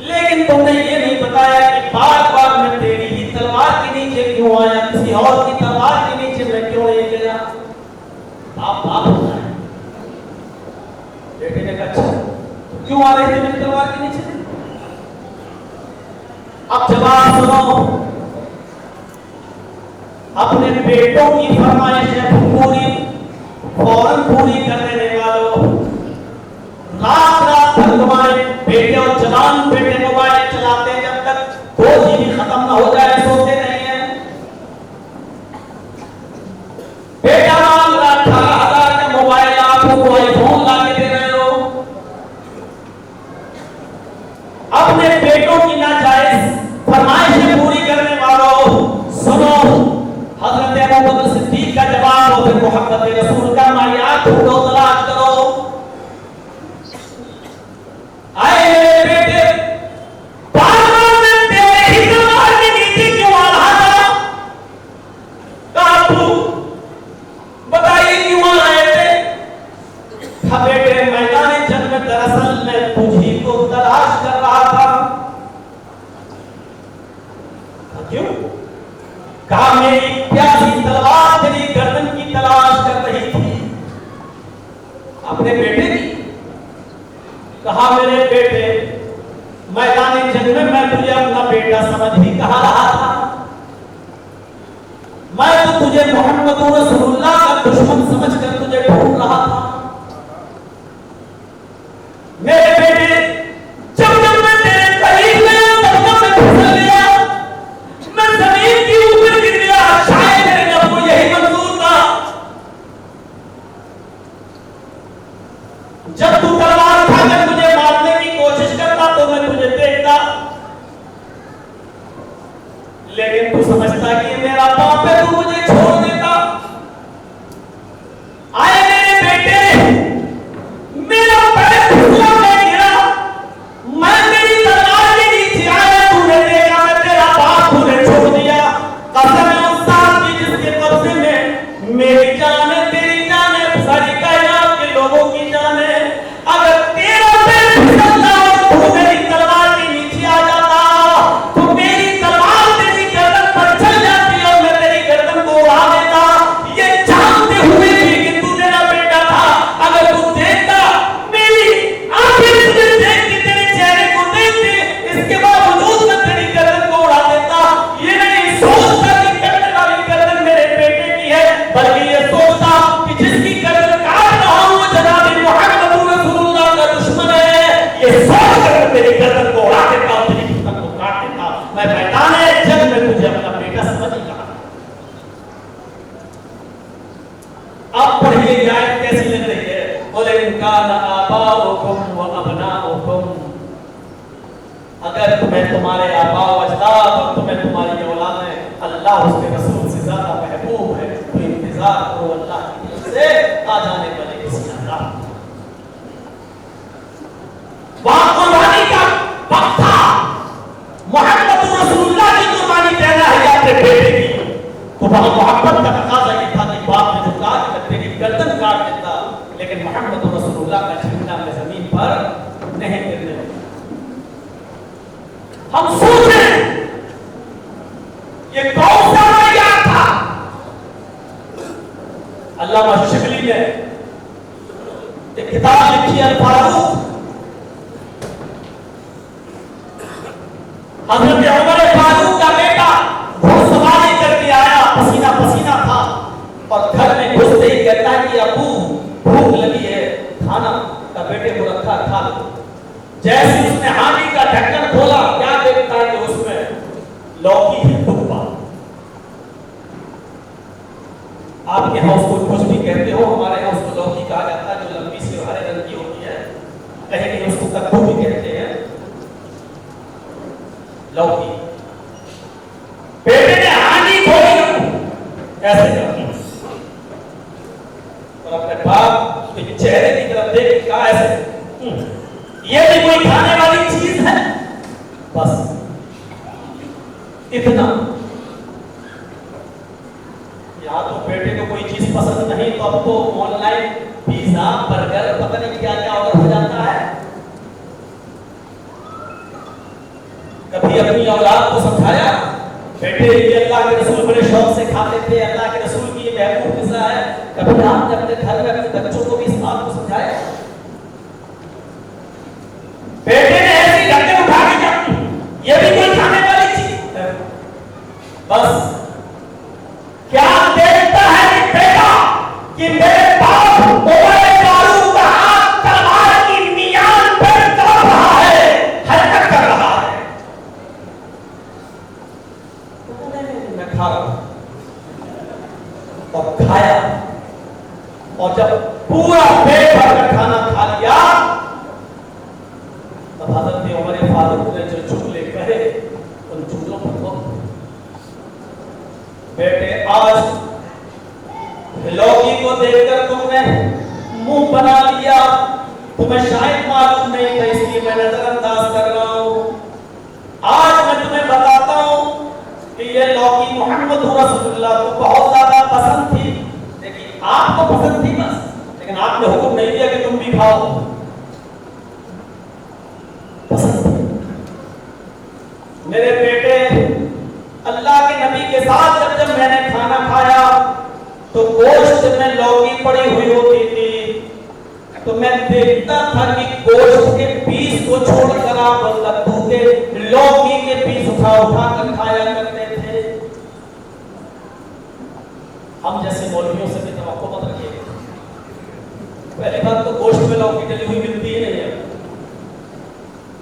لیکن تم نے یہ نہیں بتایا کہ بار بار میں تیری ہی تلوار کے نیچے کیوں آیا, کسی اور کی تلوار کے نیچے میں کیوں نہیں گیا. باپ ہوتا ہے. بیٹے نے کہا اچھا کیوں آ رہے تھے میری تلوار کے نیچے؟ اب جواب سنو. اپنے بیٹوں کی فرمائشیں پوری فوراً پوری کر دینے والوں, رات رات بھر تمہارے بیٹے اور جوان بیٹے موبائل چلاتے ہیں جب تک 2 GB ختم نہ ہو جائے سوتے نہیں ہیں. بیٹا مانگ رہا 18,000 کا موبائل, آپ کو آئی فون لا کے دے رہے ہو. اپنے بیٹوں کی ناجائز فرمائشیں پوری کرنے والوں سنو. حضرت ابوبکر صدیق کا جواب ہو پھر محبت رسول کا معیار ڈھونڈو, تلاش کرو. آئے میرے بیٹے, بار بار میں تیرے ہی تلوار کے نیچے کیوں آ رہا تھا؟ کہا ابو بتائیے کیوں آ رہے تھے؟ کہا بیٹے میدان جنگ میں دراصل میں تجھی کو تلاش کر رہا تھا. کیوں؟ کہا میری پیاسی تلوار تیری گردن کی تلاش کر رہی تھی. اپنے بیٹے کی. کہا میرے بیٹے میدان جنگ میں تجھے اپنا بیٹا سمجھ ہی کہا رہا تھا. میں تو تجھے محمد رسول اللہ کا دشمن سمجھ کر تجھے ڈھونڈ رہا تھا. میرے بیٹے جب میں تیرے قریب گیا تب میں پھسل گیا, میں زمین کے اوپر گر گیا. شاید میرے رب کو یہی منظور تھا. جب تو تلوار اٹھا کر مجھے مارنے کی کوشش کرتا تو میں تجھے دیکھتا, لیکن تو سمجھتا کہ میرا باپ ہے تو مجھے چھوڑ دیتا. آئے میرے بیٹے, میرا پیر پھسلا, میں گرا, میں میری تلوار کے نیچے آیا, تو نے دیکھا میں تیرا باپ تو نے چھوڑ دیا. قسم ہے اس ذات کی جس کے قبضے میں میری جان ہے, تیری جان ہے, ساری کائنات کے لوگوں کی جان ہے. اگر تیرا پیر پھسلتا اور تو میری تلوار کے نیچے آ جاتا تو میری تلوار تیری گردن پر چل جاتی اور میں تیری گردن کو اڑا دیتا, یہ جانتے ہوئے بھی کہ تو میرا بیٹا تھا. اگر تو دیکھتا میری آنکھیں تجھے دیکھتی, تیرے چہرے کو دیکھتی, اس کے باوجود میں تیری گردن کو اڑا دیتا. یہ نہیں سوچتا کہ کٹنے والی گردن میرے بیٹے کی ہے, بلکہ یہ سوچتا کہ جس کی گردن کاٹ رہا ہوں وہ جناب محمد رسول اللہ کا دشمن ہے. یہ سوچ کر میری گردن کو اڑا دیتا اور تیری گردن کو کاٹ دیتا. میں میدان جنگ میں تجھے اپنا بیٹا سمجھ گیا. اب پڑھیے یہ آیت کیسی لگ رہی ہے. قُلْ إِنْ كَانَ آبَاؤُكُمْ وَأَبْنَاؤُكُمْ, اگر تمہیں تمہارے آباء و اجداد اور تمہیں تمہاری اولادیں اللہ اس کے رسول سے زیادہ محبوب ہے تو انتظار کرو اللہ کی طرف سے آ جانے والے کسی اللہ. وہاں قربانی کا وقت تھا, محمد رسول اللہ کی قربانی دینا ہے یا اپنے بیٹے کی, تو وہاں محبت کا تقاضا یہ تھا کہ باپ نے جو کہا کہ تیری گردن کاٹ دیتا, لیکن محمد رسول اللہ کا جھنڈا میں زمین پر نہیں گرنے لگا. ہم سوچیں یہ کون سا معیار تھا. علامہ شبلی نے ایک کتاب لکھی الفاروق, حضرت عمر فاروق کا بیٹا گھوڑ سواری کر کے آیا, پسینہ پسینہ تھا, اور گھر میں گھستے ہی کہتا ہے کہ ابو بھوک لگی ہے, کھانا کا بیٹے کو رکھا کھا لو. جیسے اس نے ہانڈی کا ڈھکن کھولا, کیا دیکھتا ہے کہ اس میں لوکی ہے, ٹکڑا. آپ کے یہاں اس کو کچھ بھی کہتے ہو, ہمارے یہاں اس کو لوکی کہا جاتا ہے جو لمبی سی ہرے رنگ کی ہوتی ہے, کہیں کہیں اس کو کدو بھی کہتے ہیں. لوکی. بیٹے نے ہانڈی کھولی ایسے کرتی اور اپنے باپ کے چہرے کی طرف دیکھ کہا ایسے, یہ بھی کوئی کھانے والی چیز ہے؟ بس اتنا. یا تو بیٹے کو کوئی چیز پسند نہیں تو اب تو آن لائن پیزا برگر پتہ نہیں کیا کیا آرڈر ہو جاتا ہے. کبھی اپنی اولاد کو سمجھایا بیٹے یہ اللہ کے رسول بڑے شوق سے کھاتے تھے, اللہ کے رسول کی یہ محبوب غذا ہے, کبھی آپ نے اپنے گھر میں اپنے بچوں کو بھی اس بات کو سمجھایا؟ بیٹے نے ایسی گردن اٹھا کے جب یہ بھی کوئی کھانے والی چیز, بس کیا دیکھتا ہے کہ بیٹا کہ میرے باپ عمر فاروق کا ہاتھ تلوار کی میان پر چل رہا ہے, حرکت کر رہا ہے, میں کھا رہا ہوں اور کھایا, اور جب پورا پیٹ بھر کر کھانا کھا لیا تب حضرت عمر فاروق نے جو جملے کہے ان جملوں پر غور. بیٹے آج لوکی کو دیکھ کر تم نے منہ بنا لیا, تمہیں شاید معلوم نہیں تھا اس لیے میں نظر انداز کر رہا ہوں. آج میں تمہیں بتاتا ہوں کہ یہ لوکی محمد رسول اللہ کو بہت زیادہ پسند تھی, لیکن آپ کو پسند تھی بس, لیکن آپ نے حکم نہیں دیا کہ تم بھی کھاؤ, پسند تھی. میرے بیٹے اللہ کے نبی کے ساتھ جب میں نے کھانا کھایا تو گوشت میں لوکی پڑی ہوئی ہوتی تھی, تو میں دیکھتا تھا کہ گوشت کے پیس کو چھوڑ کر آپ لڈو کے لوکی کے پیس اٹھا کر کھایا کرتے تھے. ہم جیسے مولویوں سے بھی توقع مت رکھیے. پہلی بات تو گوشت میں لوکی ڈلی ہوئی ملتی ہی نہیں ہے.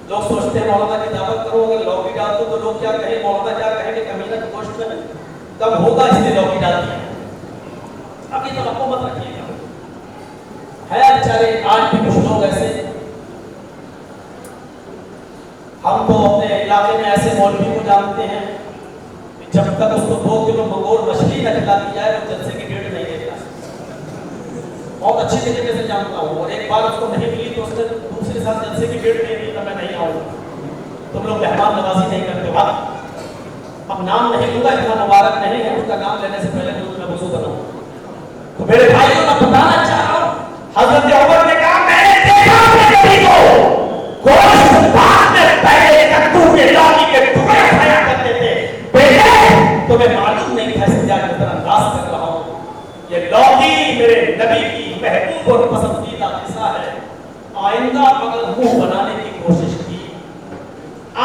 لوگ سوچتے ہیں مولانا کی دعوت کرو اگر لوکی ڈال دو تو لوگ کیا کہیں, مولانا کیا کہیں کہ کمینہ گوشت میں کم ہوگا اس لیے لوکی ڈالتی ہے. اب یہ توقع مت رکھیے گا. ہے بیچارے آج بھی کچھ لوگ ایسے, ہم تو اپنے علاقے میں ایسے مولوی کو جانتے ہیں کہ جب تک اس کو 2 کلو منگول مچھلی نہ کھلا دی جائے وہ جلسے کی ڈیٹ نہیں دیتا. بہت اچھی طریقے سے جانتا ہوں, اور ایک بار اس کو نہیں ملی تو اس نے دوسرے سال جلسے کی ڈیٹ نہیں دی, میں نہیں آؤں گا. تم لوگ مہمان نوازی نہیں کرتے. بات اب نام نہیں لوں گا, اتنا مبارک نہیں ہے, اس کا نام لینے سے پہلے میں وضو بناؤں. تو میرے بھائی کو میں بتانا چاہ رہا ہوں, حضرت عمر نے کہا میں نے دیکھا اپنے نبی کو گوشت بعد میں پہلے کدو کے لوکی کے ٹکڑے کھایا کرتے تھے. بیٹے تمہیں معلوم نہیں تھا, اس لیے نظر انداز کر رہا ہوں. یہ لوکی میرے نبی کی محبوب اور پسندیدہ غذا ہے. آئندہ اگر منہ بنانے کی کوشش کی,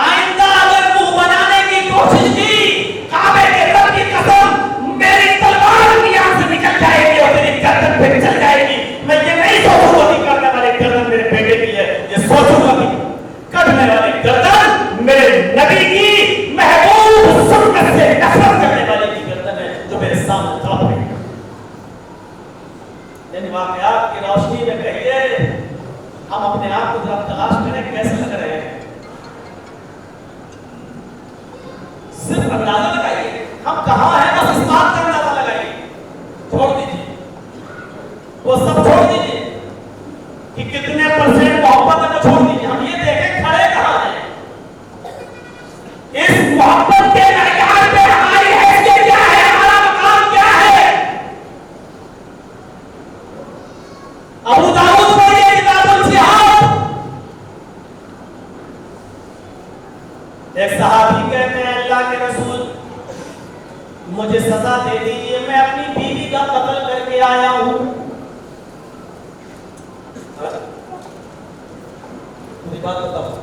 آئندہ اگر منہ بنانے کی کوشش کی, کعبے کے رب کی قسم میری تلوار یہاں سے نکل جائے گی اور میری گردن پہ چل جائے گی. میں یہ نہیں سوچوں گا کہ کرنے والے گردن میرے بیٹے کی ہے, یہ سوچوں گا کہ کرنے والے گردن میرے نبی کی محبوب سنت سے نفرت کرنے والے کی گردن ہے جو میرے سامنے تڑپ رہی ہے. ان واقعات کی روشنی میں کہیے ہم اپنے آپ کو ذرا تلاش کریں کیسے لگ رہے ہیں. صرف اندازہ لگائیے ہم کہاں ہیں, بس اس بات کا اندازہ لگائیے. چھوڑ دیجیے وہ سب, چھوڑ دیجیے کہ کتنے پرسنٹ محبت ہے وہ چھوڑ دیجیے. ہم یہ دیکھیں کھڑے کہاں ہیں. اس محبت کے معیار پہ ہماری حیثیت کیا ہے, ہمارا مقام کیا ہے. ابو داؤد پڑھیے کتاب الجہاد, ایک صحابی کہتے ہیں اللہ کے رسول مجھے سزا دے دیجیے, میں اپنی بیوی کا قتل کر کے آیا ہوں. پوری بات بتاؤ,